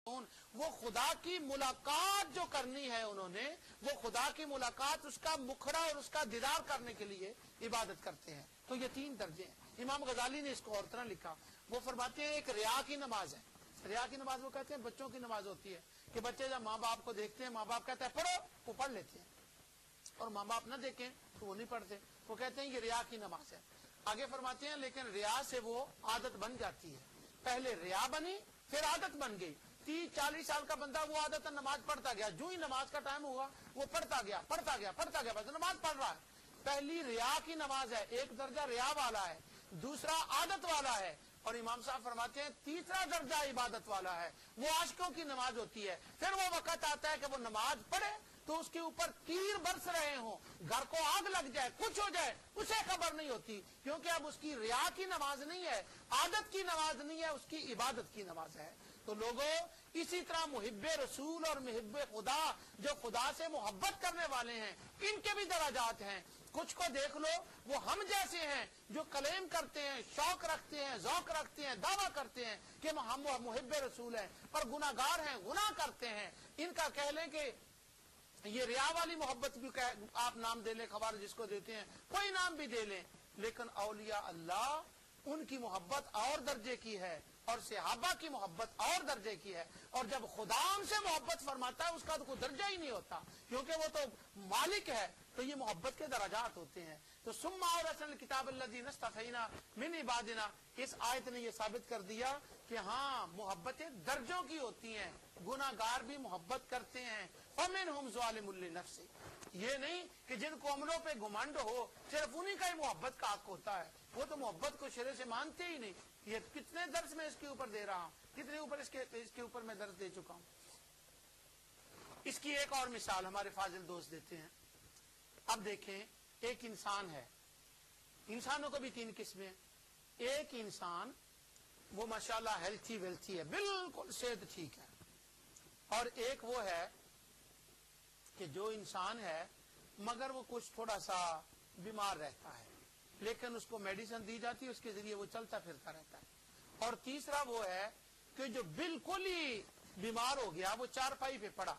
وہ خدا کی ملاقات جو کرنی ہے انہوں نے، وہ خدا کی ملاقات، اس کا مکھڑا اور اس کا دیدار کرنے کے لیے عبادت کرتے ہیں. تو یہ تین درجے ہیں. امام غزالی نے اس کو اور طرح لکھا. وہ فرماتے ہیں ایک ریا کی نماز ہے. ریا کی نماز وہ کہتے ہیں بچوں کی نماز ہوتی ہے کہ بچے جب ماں باپ کو دیکھتے ہیں، ماں باپ کہتے ہیں پڑھو، وہ پڑھ لیتے ہیں، اور ماں باپ نہ دیکھیں تو وہ نہیں پڑھتے. وہ کہتے ہیں یہ ریا کی نماز ہے. آگے فرماتے ہیں لیکن ریا سے وہ عادت بن جاتی ہے. پہلے ریا بنی، پھر عادت بن گئی. 30-40 سال کا بندہ وہ عادت نماز پڑھتا گیا، جو ہی نماز کا ٹائم ہوا وہ پڑھتا گیا بس نماز پڑھ رہا ہے. پہلی ریا کی نماز ہے، ایک درجہ ریا والا ہے، دوسرا عادت والا ہے، اور امام صاحب فرماتے ہیں تیسرا درجہ عبادت والا ہے، وہ عاشقوں کی نماز ہوتی ہے. پھر وہ وقت آتا ہے کہ وہ نماز پڑھے تو اس کے اوپر تیر برس رہے ہوں، گھر کو آگ لگ جائے، کچھ ہو جائے، اسے خبر نہیں ہوتی، کیونکہ اب اس کی ریا کی نماز نہیں ہے، عادت کی نماز نہیں ہے، اس کی عبادت کی نماز ہے. تو لوگوں اسی طرح محب رسول اور محب خدا جو خدا سے محبت کرنے والے ہیں، ان کے بھی درجات ہیں. کچھ کو دیکھ لو وہ ہم جیسے ہیں جو کلیم کرتے ہیں، شوق رکھتے ہیں، ذوق رکھتے ہیں، دعویٰ کرتے ہیں کہ ہم محب رسول ہیں، پر گناہگار ہیں، گناہ کرتے ہیں. ان کا کہہ لیں کہ یہ ریا والی محبت بھی آپ نام دے لیں، خوارج جس کو دیتے ہیں کوئی نام بھی دے لیں، لیکن اولیاء اللہ ان کی محبت اور درجے کی ہے اور صحابہ کی محبت اور درجے کی ہے. اور جب خدا ان سے محبت فرماتا ہے اس کا تو کوئی درجہ ہی نہیں ہوتا، کیونکہ وہ تو مالک ہے. تو یہ محبت کے درجات ہوتے ہیں. تو ثم اورثنا الکتاب الذین اصطفینا من عبادنا، اس آیت نے یہ ثابت کر دیا کہ ہاں محبتیں درجوں کی ہوتی ہیں. گناہگار بھی محبت کرتے ہیں. فمنہم ظالم لنفسہ، یہ نہیں کہ جن کو عملوں پہ گھمنڈ ہو صرف انہی کا ہی محبت کا حق ہوتا ہے، وہ تو محبت کو شرع سے مانتے ہی نہیں. یہ کتنے درس میں اس کے اوپر دے رہا ہوں، کتنے اوپر اس کے اوپر میں درس دے چکا ہوں. اس کی ایک اور مثال ہمارے فاضل دوست دیتے ہیں. اب دیکھیں ایک انسان ہے، انسانوں کو بھی تین قسمیں. ایک انسان وہ ماشاءاللہ ہیلتھی ویلتھی ہے، بالکل صحت ٹھیک ہے. اور ایک وہ ہے کہ جو انسان ہے مگر وہ کچھ تھوڑا سا بیمار رہتا ہے، لیکن اس کو میڈیسن دی جاتی ہے، اس کے ذریعے وہ چلتا پھرتا رہتا ہے. اور تیسرا وہ ہے کہ جو بالکل ہی بیمار ہو گیا، وہ چارپائی پہ پڑا،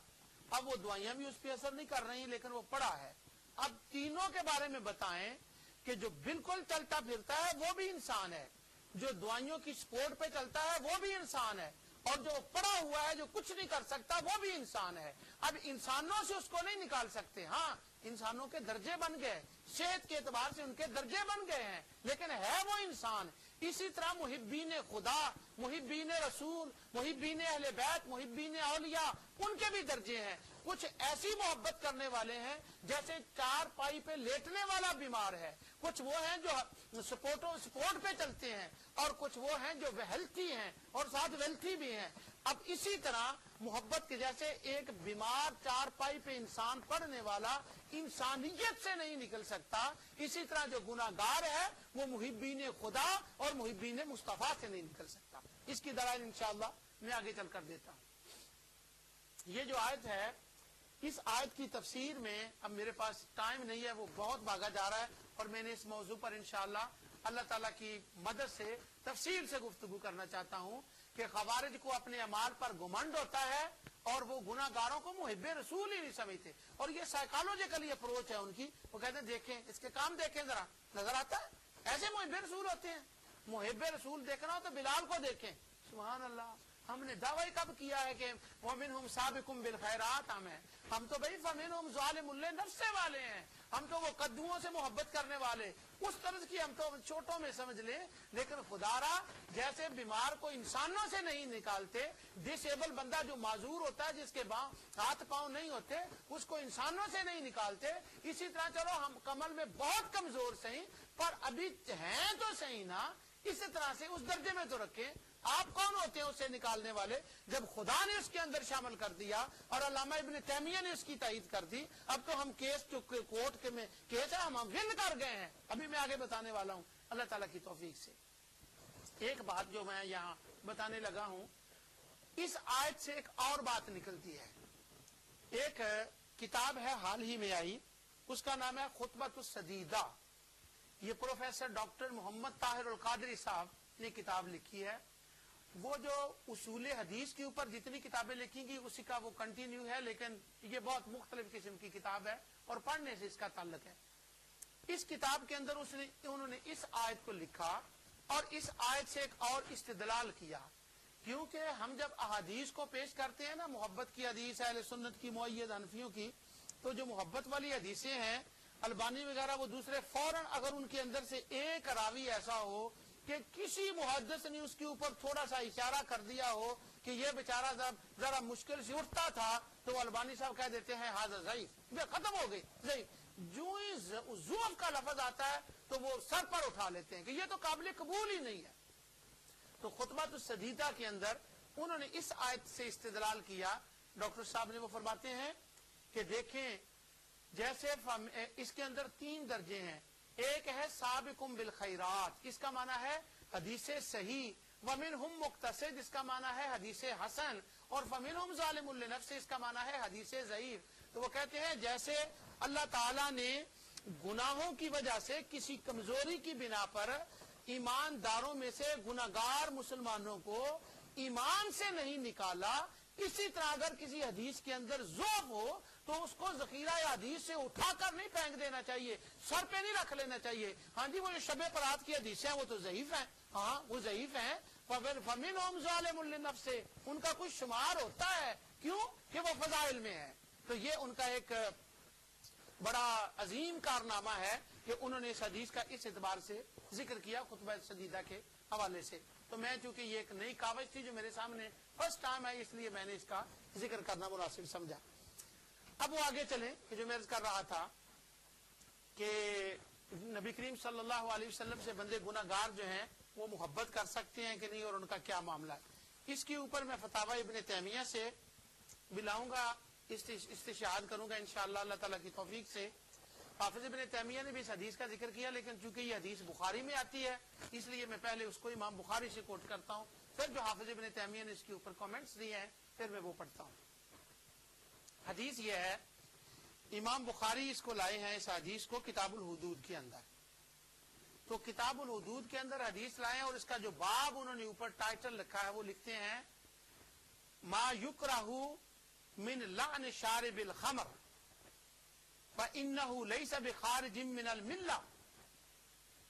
اب وہ دوائیاں بھی اس پہ اثر نہیں کر رہی لیکن وہ پڑا ہے. اب تینوں کے بارے میں بتائیں کہ جو بالکل چلتا پھرتا ہے وہ بھی انسان ہے، جو دوائیوں کی سپورٹ پہ چلتا ہے وہ بھی انسان ہے، اور جو پڑا ہوا ہے جو کچھ نہیں کر سکتا وہ بھی انسان ہے. اب انسانوں سے اس کو نہیں نکال سکتے. ہاں انسانوں کے درجے بن گئے، صحت کے اعتبار سے ان کے درجے بن گئے ہیں، لیکن ہے وہ انسان. اسی طرح محبین خدا، محبین رسول، محبین اہل بیت، محبین اولیاء، ان کے بھی درجے ہیں. کچھ ایسی محبت کرنے والے ہیں جیسے چار پائی پہ لیٹنے والا بیمار ہے، کچھ وہ ہیں جو سپورٹ پہ چلتے ہیں، اور کچھ وہ ہیں جو ہیلتھی ہیں اور ساتھ ویلتھی بھی ہیں. اب اسی طرح محبت کے جیسے ایک بیمار چار پائی پہ انسان پڑھنے والا انسانیت سے نہیں نکل سکتا، اسی طرح جو گناہگار ہے وہ محبین خدا اور محبین مصطفیٰ سے نہیں نکل سکتا. اس کی دلائل انشاءاللہ میں آگے چل کر دیتا ہوں. یہ جو آیت ہے، اس آیت کی تفسیر میں اب میرے پاس ٹائم نہیں ہے، وہ بہت بھاگا جا رہا ہے، اور میں نے اس موضوع پر انشاءاللہ اللہ تعالیٰ کی مدد سے تفصیل سے گفتگو کرنا چاہتا ہوں کہ خوارج کو اپنے اعمال پر گھمنڈ ہوتا ہے اور وہ گناہگاروں کو محب رسول ہی نہیں سمجھتے. اور یہ سائیکالوجیکلی اپروچ ہے ان کی. وہ کہتے ہیں دیکھیں اس کے کام دیکھیں ذرا، نظر آتا ہے ایسے محب رسول ہوتے ہیں. محب رسول دیکھنا ہو تو بلال کو دیکھیں. سبحان اللہ، ہم نے دعوی کب کیا ہے کہ وَمِنْهُمْ سَابِقٌ بِالْخَيْرَاتِ، ہم تو بھائی فَمِنْهُمْ ظَالِمٌ لِنَفْسِهِ والے ہیں، ہم تو وہ قدوؤں سے محبت کرنے والے، اس طرز کی ہم تو چھوٹوں میں سمجھ لیں. لیکن خدا را جیسے بیمار کو انسانوں سے نہیں نکالتے، ڈس ایبل بندہ جو معذور ہوتا ہے جس کے ہاتھ پاؤں نہیں ہوتے اس کو انسانوں سے نہیں نکالتے، اسی طرح چلو ہم کمل میں بہت کمزور صحیح پر ابھی ہیں تو صحیح نا، اس طرح سے اس درجے میں تو رکھیں. آپ کون ہوتے ہیں اسے نکالنے والے؟ جب خدا نے اس کے اندر شامل کر دیا اور علامہ ابن تیمیہ نے اس کی تائید کر دی، اب تو ہم کیس جو کورٹ کے میں کیس ہے ہم ون کر گئے ہیں. ابھی میں آگے بتانے والا ہوں اللہ تعالیٰ کی توفیق سے. ایک بات جو میں یہاں بتانے لگا ہوں، اس آیت سے ایک اور بات نکلتی ہے. ایک کتاب ہے حال ہی میں آئی، اس کا نام ہے خطبۃ السدیدہ. یہ پروفیسر ڈاکٹر محمد طاہر القادری صاحب نے کتاب لکھی ہے. وہ جو اصول حدیث کے اوپر جتنی کتابیں لکھی گی اسی کا وہ کنٹینیو ہے، لیکن یہ بہت مختلف قسم کی کتاب ہے اور پڑھنے سے اس کا تعلق ہے۔ اس کتاب کے اندر انہوں نے اس آیت کو لکھا اور اس آیت سے ایک اور استدلال کیا، کیونکہ ہم جب احادیث کو پیش کرتے ہیں نا، محبت کی حدیث اہل سنت کی، مؤید حنفیوں کی، تو جو محبت والی حدیثیں ہیں البانی وغیرہ وہ دوسرے فوراً اگر ان کے اندر سے ایک راوی ایسا ہو کہ کسی محدث نے اس کے اوپر تھوڑا سا اشارہ کر دیا ہو کہ یہ بیچارہ ذرا مشکل سے اٹھتا تھا، تو البانی صاحب کہہ دیتے ہیں ھذا ضعیف، یہ ختم ہو گئی ضعیف۔ جو ہی ضعف کا لفظ آتا ہے تو وہ سر پر اٹھا لیتے ہیں کہ یہ تو قابل قبول ہی نہیں ہے۔ تو خطبۃ السدیدہ کے اندر انہوں نے اس آیت سے استدلال کیا۔ ڈاکٹر صاحب نے وہ فرماتے ہیں کہ دیکھیں جیسے اس کے اندر 3 درجے ہیں، ایک ہے سابقم بالخیرات، اس کا معنی ہے حدیث صحیح، ومنہم مقتصد، اس کا معنی ہے حدیث حسن، اور فمنہم ظالم لنفسہ، اس کا معنی ہے حدیث ضعیف۔ تو وہ کہتے ہیں جیسے اللہ تعالیٰ نے گناہوں کی وجہ سے کسی کمزوری کی بنا پر ایمانداروں میں سے گناہگار مسلمانوں کو ایمان سے نہیں نکالا، اسی طرح اگر کسی حدیث کے اندر ضعف ہو تو اس کو ذخیرہ حدیث سے اٹھا کر نہیں پھینک دینا چاہیے، سر پہ نہیں رکھ لینا چاحیے۔ ہاں جی وہ جو شب برات کی حدیثیں ہیں وہ تو ضعیف ہیں، ہاں وہ ضعیف ہیں، فَمِنْهُمْ ظَالِمٌ لِّنَفْسِهِ، ان کا کچھ شمار ہوتا ہے، کیوں کہ وہ فضائل میں ہے۔ تو یہ ان کا ایک بڑا عظیم کارنامہ ہے کہ انہوں نے اس حدیث کا اس اعتبار سے ذکر کیا خطبہ سدیدہ کے حوالے سے۔ تو میں چونکہ یہ ایک نئی کاوش تھی جو میرے سامنے فرسٹ ٹائم ہے، اس لیے میں نے اس کا ذکر کرنا مناسب سمجھا۔ اب وہ آگے چلیں کہ جو میں عرض کر رہا تھا کہ نبی کریم صلی اللہ علیہ وسلم سے بندے گناہگار جو ہیں وہ محبت کر سکتے ہیں کہ نہیں، اور ان کا کیا معاملہ ہے۔ اس کے اوپر میں فتاوی ابن تیمیہ سے بھی لاؤں گا، استشہاد کروں گا انشاءاللہ اللہ تعالیٰ کی توفیق سے۔ حافظ ابن تیمیہ نے بھی اس حدیث کا ذکر کیا، لیکن چونکہ یہ حدیث بخاری میں آتی ہے اس لیے میں پہلے اس کو امام بخاری سے کوٹ کرتا ہوں، پھر جو حافظ ابن تیمیہ نے اس کے اوپر کامنٹس دیے ہیں پھر میں وہ پڑھتا ہوں۔ حدیث یہ ہے، امام بخاری اس کو لائے ہیں اس حدیث کو کتاب الحدود کے اندر۔ تو کتاب الحدود کے اندر حدیث لائے ہیں اور اس کا جو باب انہوں نے اوپر ٹائٹل رکھا ہے وہ لکھتے ہیں ما یکرہ من لعن شارب الخمر فإنه ليس بخارج من الملہ،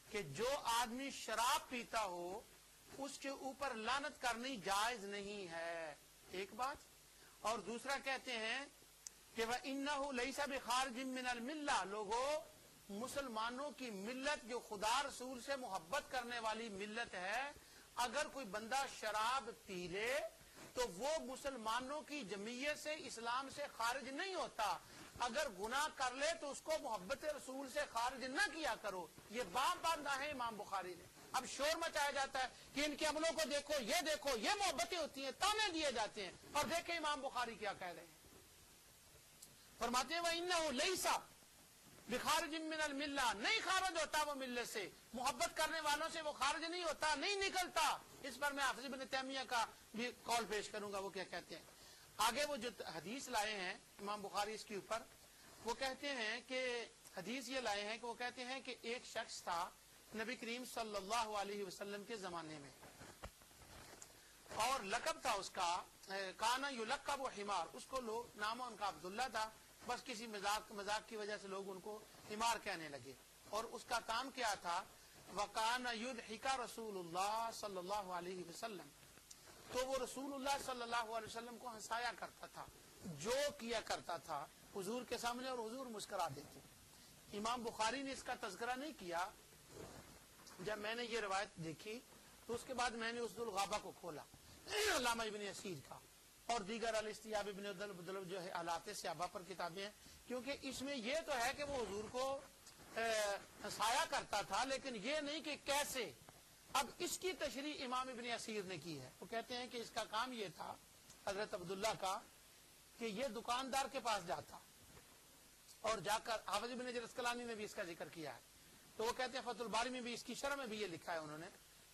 کہ جو آدمی شراب پیتا ہو اس کے اوپر لعنت کرنی جائز نہیں ہے، ایک بات۔ اور دوسرا کہتے ہیں کہ وَإِنَّهُ لَيْسَ بِخَارِجٍ مِّنَ الْمِلَّةِ، لوگوں مسلمانوں کی ملت جو خدا رسول سے محبت کرنے والی ملت ہے، اگر کوئی بندہ شراب پی لے تو وہ مسلمانوں کی جمعیت سے اسلام سے خارج نہیں ہوتا، اگر گناہ کر لے تو اس کو محبت رسول سے خارج نہ کیا کرو۔ یہ باب باندھا ہے امام بخاری نے۔ اب شور مچایا جاتا ہے کہ ان کے عملوں کو دیکھو، یہ محبتیں ہوتی ہیں، تانے دیے جاتے ہیں، اور دیکھیں امام بخاری کیا کہہ رہے ہیں۔ فرماتے ہیں وَإِنَّهُ لَيْسَ بِخَارِجٍ مِّنَ الْمِلَّةِ، نہیں خارج ہوتا وہ ملت سے، محبت کرنے والوں سے وہ خارج نہیں ہوتا، نہیں نکلتا۔ اس پر میں حافظ ابن تیمیہ کا بھی قول پیش کروں گا، وہ کیا کہتے ہیں۔ آگے وہ جو حدیث لائے ہیں امام بخاری اس کے اوپر، وہ کہتے ہیں کہ حدیث یہ لائے ہیں کہ وہ کہتے ہیں کہ ایک شخص تھا نبی کریم صلی اللہ علیہ وسلم کے زمانے میں، اور لقب تھا اس کا کانا یلقب حمار، اس کو لوگ نام ان کا عبداللہ تھا، بس کسی مذاق کی وجہ سے لوگ ان کو حمار کہنے لگے۔ اور اس کا کام کیا تھا، وَقَانَ يُضْحِكَ رسول اللہ صلی اللہ علیہ وسلم، تو وہ رسول اللہ صلی اللہ علیہ وسلم کو ہنسایا کرتا تھا، جو کیا کرتا تھا حضور کے سامنے، اور حضور مسکرا دیتے۔ امام بخاری نے اس کا تذکرہ نہیں کیا۔ جب میں نے یہ روایت دیکھی تو اس کے بعد میں نے اسد الغابہ کو کھولا، علامہ ابن اسیر کا، اور دیگر الاستیاب ابن عبداللہ جو ہے حالات صحابہ پر کتابیں ہیں، کیونکہ اس میں یہ تو ہے کہ وہ حضور کو ہنسایا کرتا تھا، لیکن یہ نہیں کہ کیسے۔ اب اس کی تشریح امام ابن اسیر نے کی ہے۔ وہ کہتے ہیں کہ اس کا کام یہ تھا حضرت عبداللہ کا کہ یہ دکاندار کے پاس جاتا اور جا کر، حافظ ابن حجر اسقلانی نے بھی اس کا ذکر کیا ہے، تو وہ کہتے ہیں فتح الباری میں بھی اس کی شرح میں بھی یہ لکھا ہے انہوں نے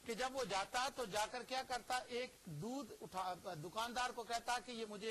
کہ جب وہ جاتا تو جا کر کیا کرتا، ایک دودھ اٹھا، دکاندار کو کہتا کہ یہ مجھے